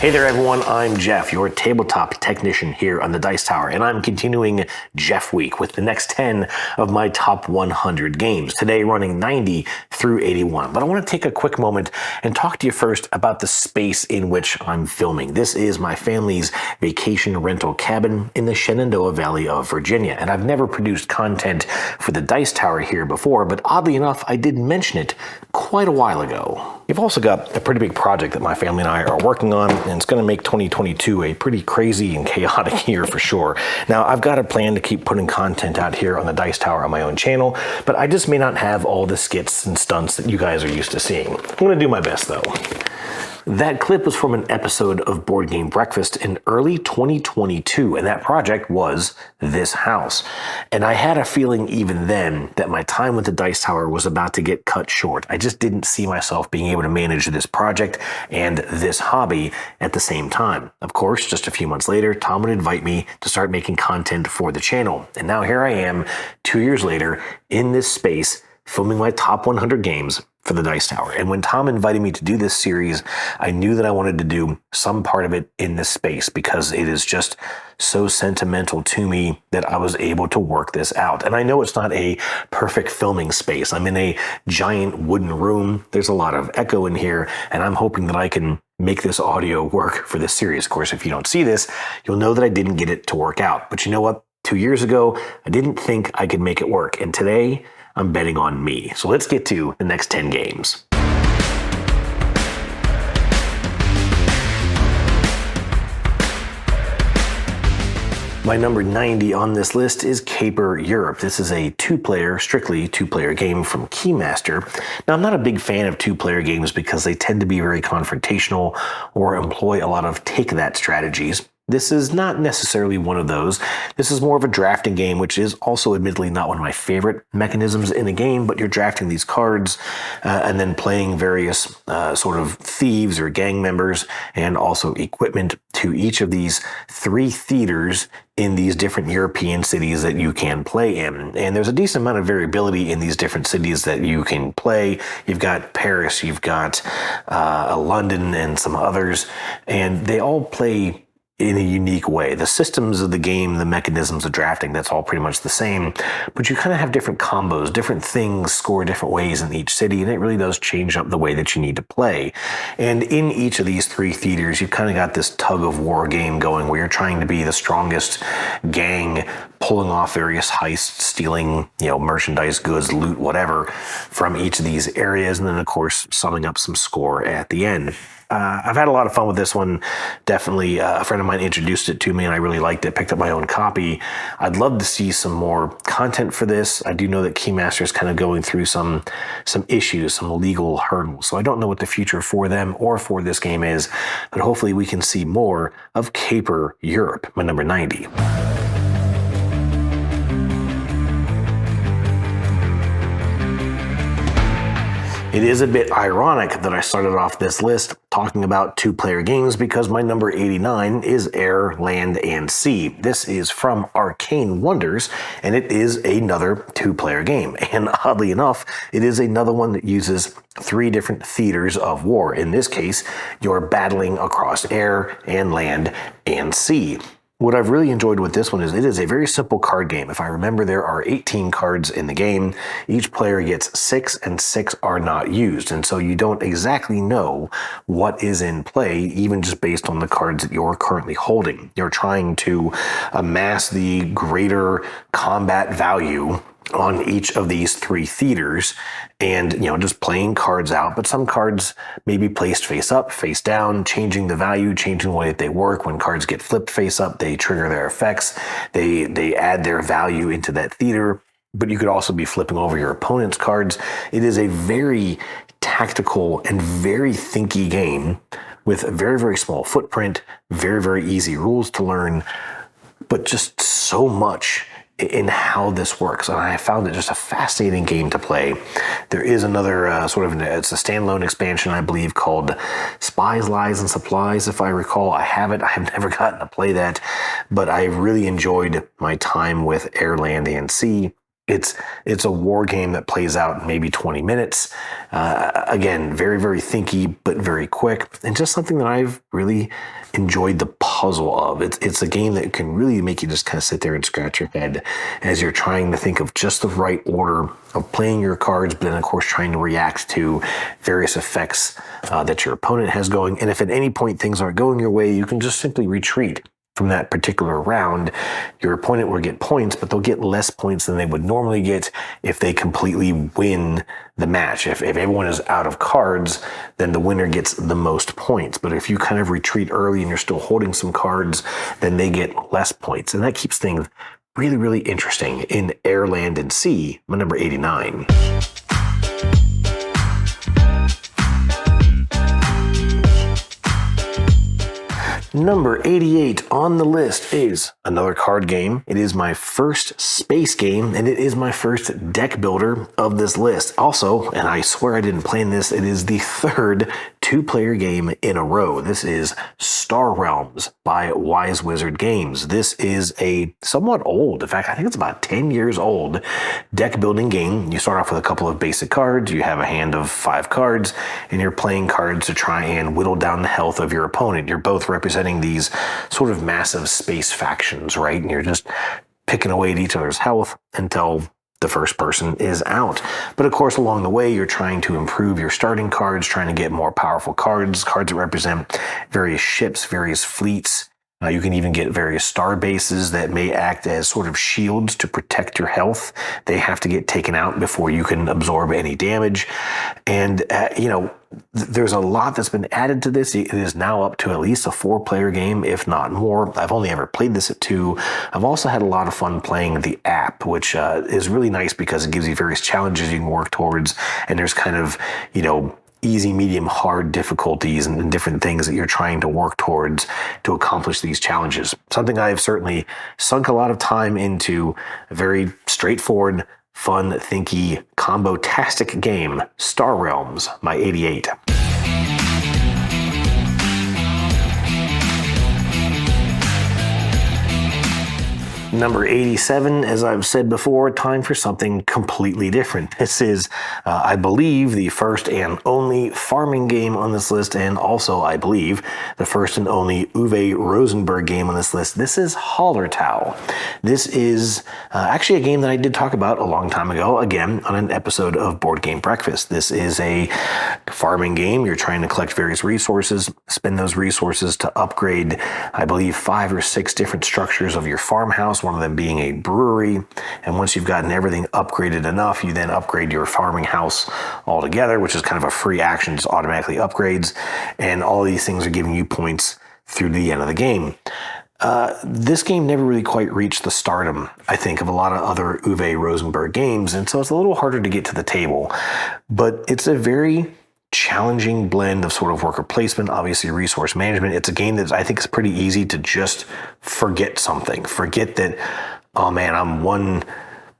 Hey there everyone, I'm Jeff, your tabletop technician here on the Dice Tower, and I'm continuing Jeff Week with the next 10 of my top 100 games, today running 90 through 81. But I want to take a quick moment and talk to you first about the space in which I'm filming. This is my family's vacation rental cabin in the Shenandoah Valley of Virginia, and I've never produced content for the Dice Tower here before, but oddly enough, I did mention it quite a while ago. You've also got a pretty big project that my family and I are working on, and it's going to make 2022 a pretty crazy and chaotic year for sure. Now, I've got a plan to keep putting content out here on the Dice Tower on my own channel, but I just may not have all the skits and stunts that you guys are used to seeing. I'm going to do my best, though. That clip was from an episode of Board Game Breakfast in early 2022, and that project was this house. And I had a feeling even then that my time with the Dice Tower was about to get cut short. I just didn't see myself being able to manage this project and this hobby at the same time. Of course, just a few months later, Tom would invite me to start making content for the channel. And now here I am, 2 years later, in this space, filming my top 100 games for the Dice Tower. And when Tom invited me to do this series, I knew that I wanted to do some part of it in this space because it is just so sentimental to me that I was able to work this out. And I know it's not a perfect filming space. I'm in a giant wooden room. There's a lot of echo in here, and I'm hoping that I can make this audio work for this series. Of course, if you don't see this, you'll know that I didn't get it to work out. But you know what? 2 years ago, I didn't think I could make it work. And today, I'm betting on me. So let's get to the next 10 games. My number 90 on this list is Caper Europe. This is a strictly two-player game from Keymaster. Now, I'm not a big fan of two-player games because they tend to be very confrontational or employ a lot of take-that strategies. This is not necessarily one of those. This is more of a drafting game, which is also admittedly not one of my favorite mechanisms in a game, but you're drafting these cards and then playing various sort of thieves or gang members and also equipment to each of these 3 theaters in these different European cities that you can play in. And there's a decent amount of variability in these different cities that you can play. You've got Paris, you've got London and some others, and they all play in a unique way. The systems of the game, the mechanisms of drafting, that's all pretty much the same, but you kind of have different combos, different things score different ways in each city, and it really does change up the way that you need to play. And in each of these 3 theaters, you've kind of got this tug of war game going where you're trying to be the strongest gang, pulling off various heists, stealing, merchandise, goods, loot, whatever, from each of these areas, and then of course, summing up some score at the end. I've had a lot of fun with this one. Definitely, a friend of mine introduced it to me and I really liked it, picked up my own copy. I'd love to see some more content for this. I do know that Keymaster is kind of going through some issues, some legal hurdles. So I don't know what the future for them or for this game is, but hopefully we can see more of Caper Europe, my number 90. It is a bit ironic that I started off this list talking about two-player games because my number 89 is Air, Land, and Sea. This is from Arcane Wonders, and it is another two-player game. And oddly enough, it is another one that uses 3 different theaters of war. In this case, you're battling across air and land and sea. What I've really enjoyed with this one is it is a very simple card game. If I remember, there are 18 cards in the game. Each player gets 6, and 6 are not used. And so you don't exactly know what is in play, even just based on the cards that you're currently holding. You're trying to amass the greater combat value on each of these 3 theaters and, just playing cards out. But some cards may be placed face up, face down, changing the value, changing the way that they work. When cards get flipped face up, they trigger their effects. They add their value into that theater. But you could also be flipping over your opponent's cards. It is a very tactical and very thinky game with a very, very small footprint, very, very easy rules to learn, but just so much in how this works. And I found it just a fascinating game to play. There is another it's a standalone expansion, I believe, called Spies, Lies, and Supplies, if I recall. I have never gotten to play that, but I really enjoyed my time with Air, Land, and Sea. It's a war game that plays out in maybe 20 minutes. Again, very, very thinky, but very quick, and just something that I've really enjoyed the puzzle of. It's a game that can really make you just kind of sit there and scratch your head as you're trying to think of just the right order of playing your cards, but then of course trying to react to various effects that your opponent has going. And if at any point things aren't going your way, you can just simply retreat from that particular round. Your opponent will get points, but they'll get less points than they would normally get if they completely win the match. If everyone is out of cards, then the winner gets the most points. But if you kind of retreat early and you're still holding some cards, then they get less points. And that keeps things really, really interesting in Air, Land, and Sea, my number 89. Number 88 on the list is another card game. It is my first space game, and it is my first deck builder of this list. Also, and I swear I didn't plan this, it is the third two-player game in a row. This is Star Realms by Wise Wizard Games. This is a somewhat old, in fact, I think it's about 10 years old, deck building game. You start off with a couple of basic cards, you have a hand of 5 cards, and you're playing cards to try and whittle down the health of your opponent. You're both representing these sort of massive space factions, right? And you're just picking away at each other's health until the first person is out. But of course, along the way, you're trying to improve your starting cards, trying to get more powerful cards that represent various ships, various fleets. You can even get various star bases that may act as sort of shields to protect your health. They have to get taken out before you can absorb any damage. And, there's a lot that's been added to this. It is now up to at least a 4-player game, if not more. I've only ever played this at 2. I've also had a lot of fun playing the app, which is really nice because it gives you various challenges you can work towards. And there's kind of, easy, medium, hard difficulties and different things that you're trying to work towards to accomplish these challenges. Something I've certainly sunk a lot of time into. A very straightforward, fun, thinky, combo-tastic game, Star Realms by 88. Number 87, as I've said before, time for something completely different. This is, I believe, the first and only farming game on this list, and also, I believe, the first and only Uwe Rosenberg game on this list. This is Hallertau. This is actually a game that I did talk about a long time ago, again, on an episode of Board Game Breakfast. This is a farming game. You're trying to collect various resources, spend those resources to upgrade, I believe, 5 or 6 different structures of your farmhouse, one of them being a brewery. And once you've gotten everything upgraded enough, you then upgrade your farming house altogether, which is kind of a free action, just automatically upgrades. And all these things are giving you points through the end of the game. This game never really quite reached the stardom, I think, of a lot of other Uwe Rosenberg games, and so it's a little harder to get to the table. But it's a very challenging blend of sort of worker placement, obviously resource management. It's a game that I think is pretty easy to just forget something. Forget that, oh man, I'm one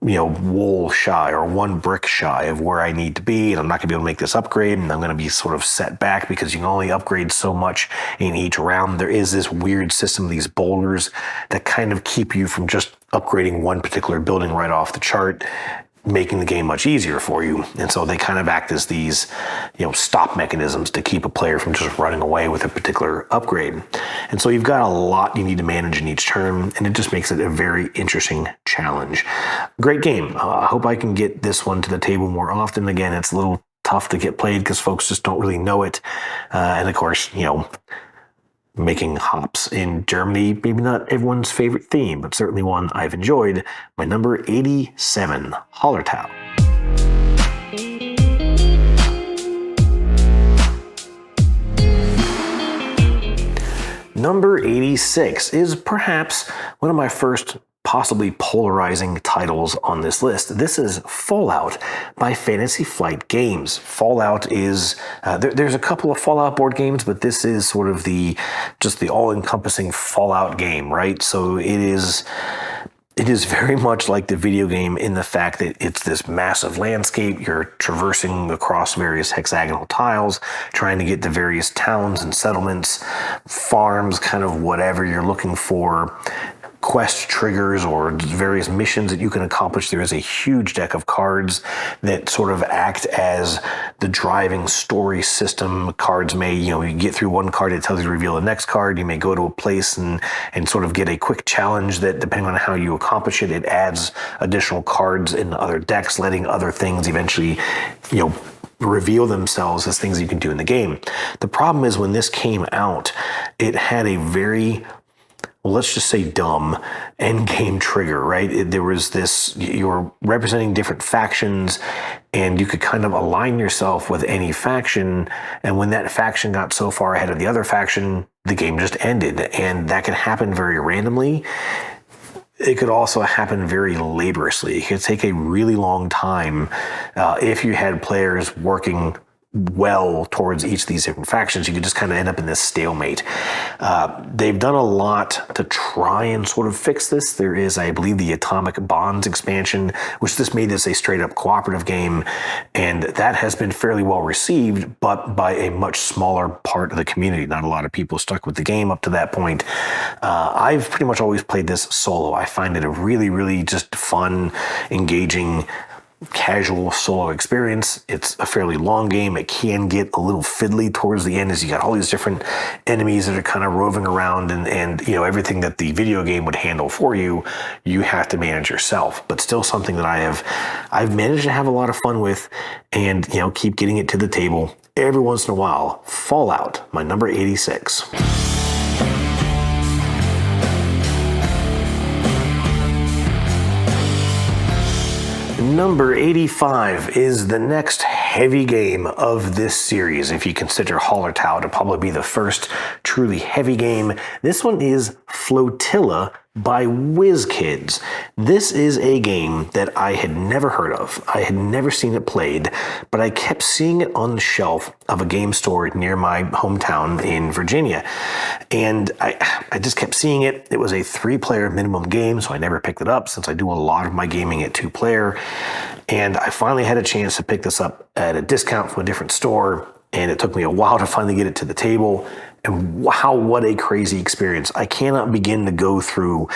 wool shy or 1 brick shy of where I need to be, and I'm not gonna be able to make this upgrade, and I'm gonna be sort of set back because you can only upgrade so much in each round. There is this weird system, these boulders, that kind of keep you from just upgrading one particular building right off the chart, making the game much easier for you. And so they kind of act as these, stop mechanisms to keep a player from just running away with a particular upgrade. And so you've got a lot you need to manage in each turn, and it just makes it a very interesting challenge. Great game. I hope I can get this one to the table more often. Again, it's a little tough to get played because folks just don't really know it. And of course, making hops in Germany, maybe not everyone's favorite theme, but certainly one I've enjoyed. My number 87, Hallertau. Number 86 is perhaps one of my first possibly polarizing titles on this list. This is Fallout by Fantasy Flight Games. Fallout is, there's a couple of Fallout board games, but this is sort of just the all-encompassing Fallout game, right? So it is very much like the video game in the fact that it's this massive landscape. You're traversing across various hexagonal tiles, trying to get to various towns and settlements, farms, kind of whatever you're looking for. quest triggers or various missions that you can accomplish. There is a huge deck of cards that sort of act as the driving story system. Cards may, you get through one card, it tells you to reveal the next card. You may go to a place and sort of get a quick challenge that, depending on how you accomplish it, it adds additional cards in other decks, letting other things eventually, reveal themselves as things you can do in the game. The problem is, when this came out, it had a very, let's just say, dumb end game trigger, right? There was this, you're representing different factions and you could kind of align yourself with any faction. And when that faction got so far ahead of the other faction, the game just ended. And that could happen very randomly. It could also happen very laboriously. It could take a really long time if you had players working well towards each of these different factions. You could just kind of end up in this stalemate. They've done a lot to try and sort of fix this. There is, I believe, the Atomic Bonds expansion, which just made this a straight up cooperative game, and that has been fairly well received, but by a much smaller part of the community. Not a lot of people stuck with the game up to that point. I've pretty much always played this solo. I find it a really, really just fun, engaging, casual solo experience. It's a fairly long game. It can get a little fiddly towards the end as you got all these different enemies that are kind of roving around, and everything that the video game would handle for you, you have to manage yourself. But still something that I've managed to have a lot of fun with, and keep getting it to the table every once in a while. Fallout, my number 86. Number 85 is the next heavy game of this series. If you consider Hallertau to probably be the first truly heavy game, this one is Flotilla by WizKids. This is a game that I had never heard of. I had never seen it played, but I kept seeing it on the shelf of a game store near my hometown in Virginia. And I just kept seeing it. It was a 3-player minimum game, so I never picked it up since I do a lot of my gaming at 2-player. And I finally had a chance to pick this up at a discount from a different store, and it took me a while to finally get it to the table. And wow, what a crazy experience. I cannot begin to go through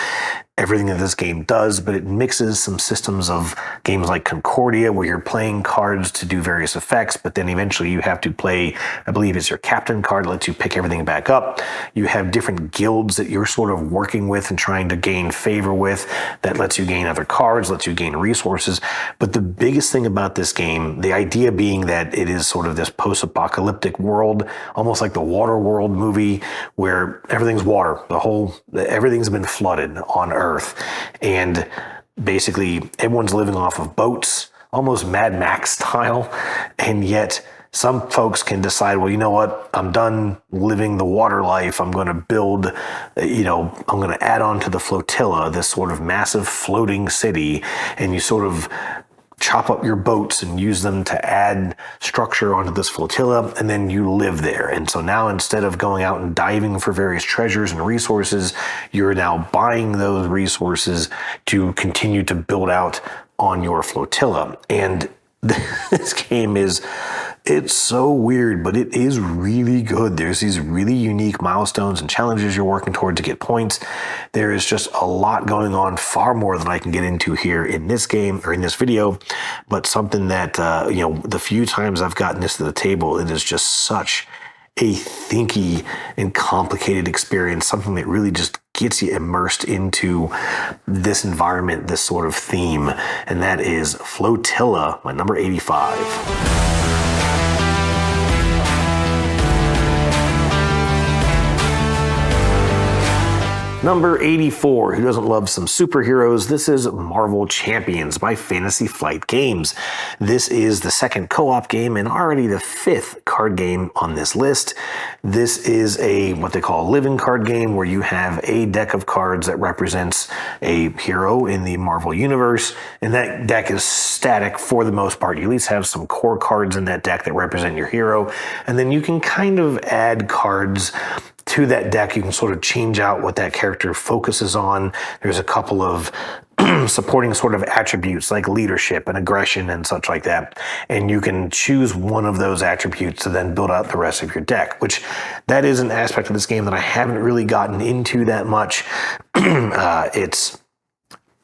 everything that this game does, but it mixes some systems of games like Concordia, where you're playing cards to do various effects, but then eventually you have to play, I believe it's your captain card, lets you pick everything back up. You have different guilds that you're sort of working with and trying to gain favor with, that lets you gain other cards, lets you gain resources. But the biggest thing about this game, the idea being that it is sort of this post-apocalyptic world, almost like the Waterworld movie, where everything's water. Everything's been flooded on Earth. And basically everyone's living off of boats, almost Mad Max style. And yet some folks can decide, well, you know what? I'm done living the water life. I'm going to build, I'm going to add on to the flotilla, this sort of massive floating city. And you sort of chop up your boats and use them to add structure onto this flotilla, and then you live there. And so now, instead of going out and diving for various treasures and resources, you're now buying those resources to continue to build out on your flotilla. And this game it's so weird, but it is really good. There's these really unique milestones and challenges you're working toward to get points. There is just a lot going on, far more than I can get into here in this game or in this video, but something that, the few times I've gotten this to the table, it is just such a thinky and complicated experience, something that really just gets you immersed into this environment, this sort of theme, and that is Flotilla, my number 85. Number 84, who doesn't love some superheroes? This is Marvel Champions by Fantasy Flight Games. This is the second co-op game and already the 5th card game on this list. This is what they call a living card game, where you have a deck of cards that represents a hero in the Marvel universe, and that deck is static for the most part. You at least have some core cards in that deck that represent your hero, and then you can kind of add cards to that deck. You can sort of change out what that character focuses on. There's a couple of supporting sort of attributes like leadership and aggression and such like that. And you can choose one of those attributes to then build out the rest of your deck, which that is an aspect of this game that I haven't really gotten into that much.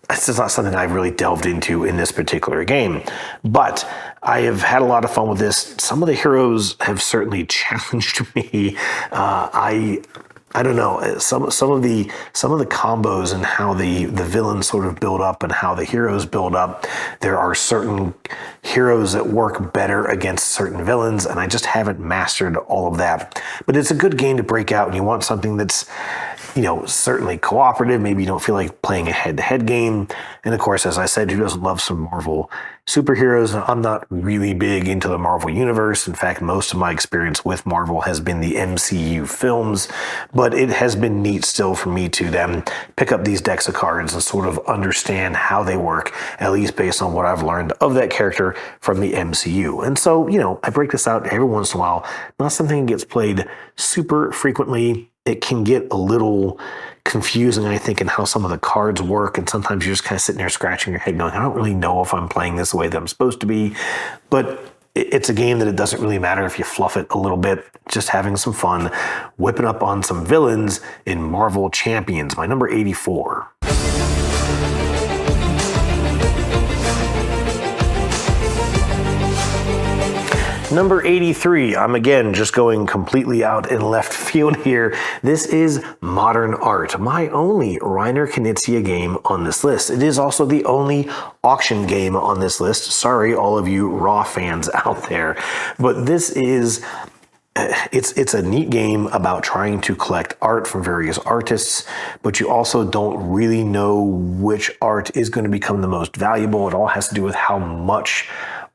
It's just not something I've really delved into in this particular game, but I have had a lot of fun with this. Some of the heroes have certainly challenged me. I don't know, some of the combos and how the villains sort of build up and how the heroes build up. There are certain heroes that work better against certain villains, and I just haven't mastered all of that. But it's a good game to break out, and you want something that's, you know, certainly cooperative. Maybe you don't feel like playing a head-to-head game. And of course, as I said, who doesn't love some Marvel superheroes? I'm not really big into the Marvel universe. In fact, most of my experience with Marvel has been the MCU films, but it has been neat still for me to then pick up these decks of cards and sort of understand how they work, at least based on what I've learned of that character from the MCU. And so, you know, I break this out every once in a while. Not something that gets played super frequently. It can get a little confusing, I think, in how some of the cards work, and sometimes you're just kind of sitting there scratching your head going, I don't really know if I'm playing this the way that I'm supposed to be. But it's a game that it doesn't really matter if you fluff it a little bit, just having some fun, whipping up on some villains in Marvel Champions, my number 84. Number 83, I'm again just going completely out in left field here. This is Modern Art, my only Reiner Knizia game on this list. It is also the only auction game on this list. Sorry, all of you Raw fans out there, but this is it's a neat game about trying to collect art from various artists, but you also don't really know which art is going to become the most valuable. It all has to do with how much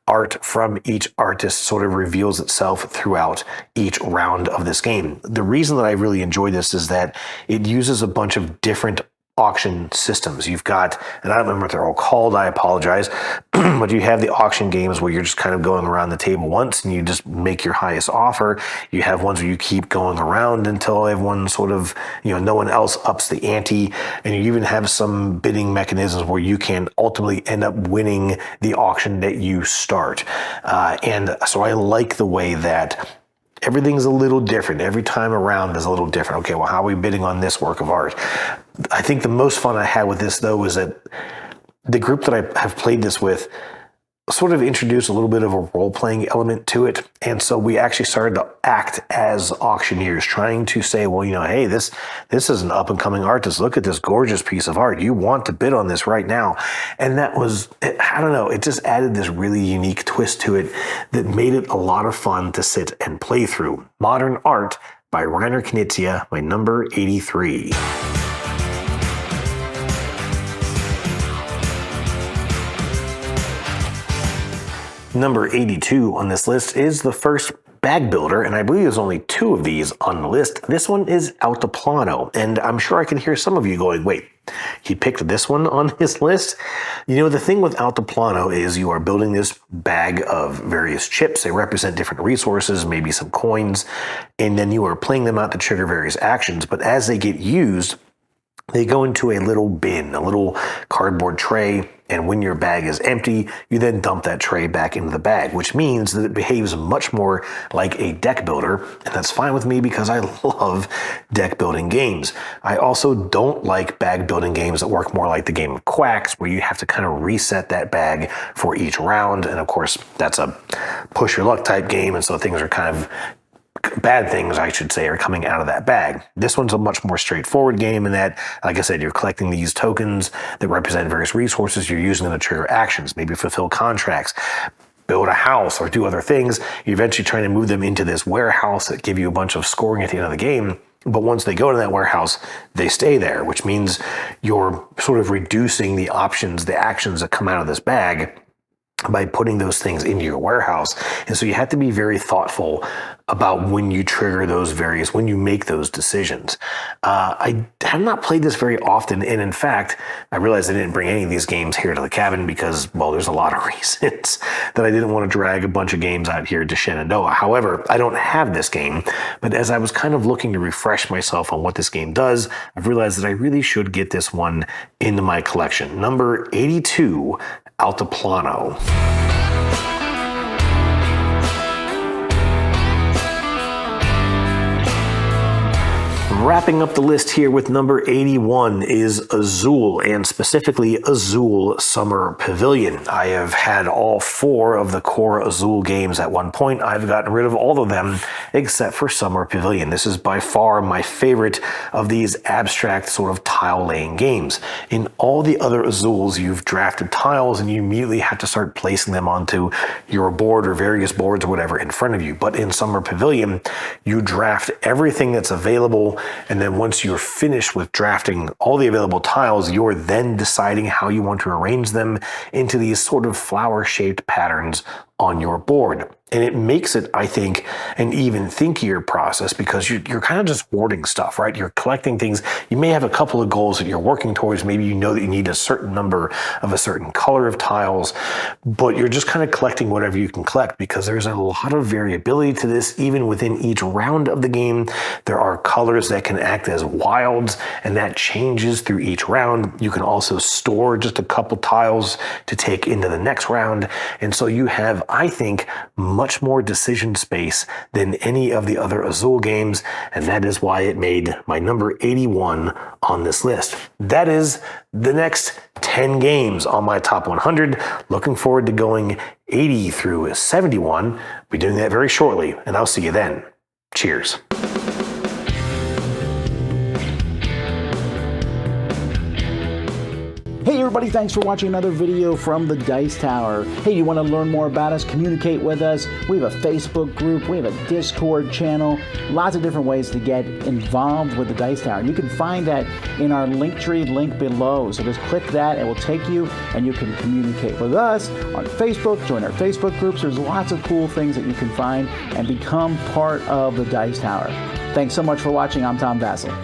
art from each artist sort of reveals itself throughout each round of this game. The reason that I really enjoy this is that it uses a bunch of different auction systems. You've got, and I don't remember what they're all called, I apologize, but you have the auction games where you're just kind of going around the table once and you just make your highest offer. You have ones where you keep going around until everyone sort of, you know, no one else ups the ante. And you even have some bidding mechanisms where you can ultimately end up winning the auction that you start. And so I like the way that everything's a little different. Every time around is a little different. Okay, well, how are we bidding on this work of art? I think the most fun I had with this, though, is that the group that I have played this with sort of introduced a little bit of a role-playing element to it. And so we actually started to act as auctioneers, trying to say, well, you know, hey, this is an up-and-coming artist. Look at this gorgeous piece of art. You want to bid on this right now. And that was, I don't know, it just added this really unique twist to it that made it a lot of fun to sit and play through. Modern Art by Reiner Knizia, my number 83. Number 82 on this list is the first bag builder, and I believe there's only 2 of these on the list. This one is Altiplano, and I'm sure I can hear some of you going, wait, he picked this one on his list? You know, the thing with Altiplano is you are building this bag of various chips. They represent different resources, maybe some coins, and then you are playing them out to trigger various actions, but as they get used, they go into a little bin, a little cardboard tray, and when your bag is empty, you then dump that tray back into the bag, which means that it behaves much more like a deck builder, and that's fine with me because I love deck building games. I also don't like bag building games that work more like the game of Quacks, where you have to kind of reset that bag for each round, and of course, that's a push your luck type game, and so things are kind of bad things, I should say, are coming out of that bag. This one's a much more straightforward game in that, like I said, you're collecting these tokens that represent various resources. You're using them to trigger actions, maybe fulfill contracts, build a house, or do other things. You're eventually trying to move them into this warehouse that give you a bunch of scoring at the end of the game. But once they go to that warehouse, they stay there, which means you're sort of reducing the options, the actions that come out of this bag by putting those things into your warehouse. And so you have to be very thoughtful about when you trigger when you make those decisions. I have not played this very often, and in fact, I realized I didn't bring any of these games here to the cabin because, well, there's a lot of reasons that I didn't want to drag a bunch of games out here to Shenandoah. However, I don't have this game, but as I was kind of looking to refresh myself on what this game does, I've realized that I really should get this one into my collection. Number 82, Altiplano. Wrapping up the list here with number 81 is Azul, and specifically Azul Summer Pavilion. I have had all 4 of the core Azul games at one point. I've gotten rid of all of them except for Summer Pavilion. This is by far my favorite of these abstract sort of tile-laying games. In all the other Azuls, you've drafted tiles and you immediately have to start placing them onto your board or various boards or whatever in front of you. But in Summer Pavilion, you draft everything that's available, and then once you're finished with drafting all the available tiles, you're then deciding how you want to arrange them into these sort of flower-shaped patterns on your board. And it makes it, I think, an even thinkier process because you're kind of just hoarding stuff, right? You're collecting things. You may have a couple of goals that you're working towards. Maybe you know that you need a certain number of a certain color of tiles, but you're just kind of collecting whatever you can collect because there's a lot of variability to this. Even within each round of the game, there are colors that can act as wilds, and that changes through each round. You can also store just a couple tiles to take into the next round. And so you have, I think, much more decision space than any of the other Azul games, and that is why it made my number 81 on this list. That is the next 10 games on my top 100. Looking forward to going 80 through 71. We'll be doing that very shortly, and I'll see you then. Cheers. Hey everybody, thanks for watching another video from the Dice Tower. Hey, you want to learn more about us, communicate with us? We have a Facebook group, we have a Discord channel, lots of different ways to get involved with the Dice Tower. And you can find that in our Linktree link below. So just click that, it will take you and you can communicate with us on Facebook, join our Facebook groups. There's lots of cool things that you can find and become part of the Dice Tower. Thanks so much for watching. I'm Tom Vassell.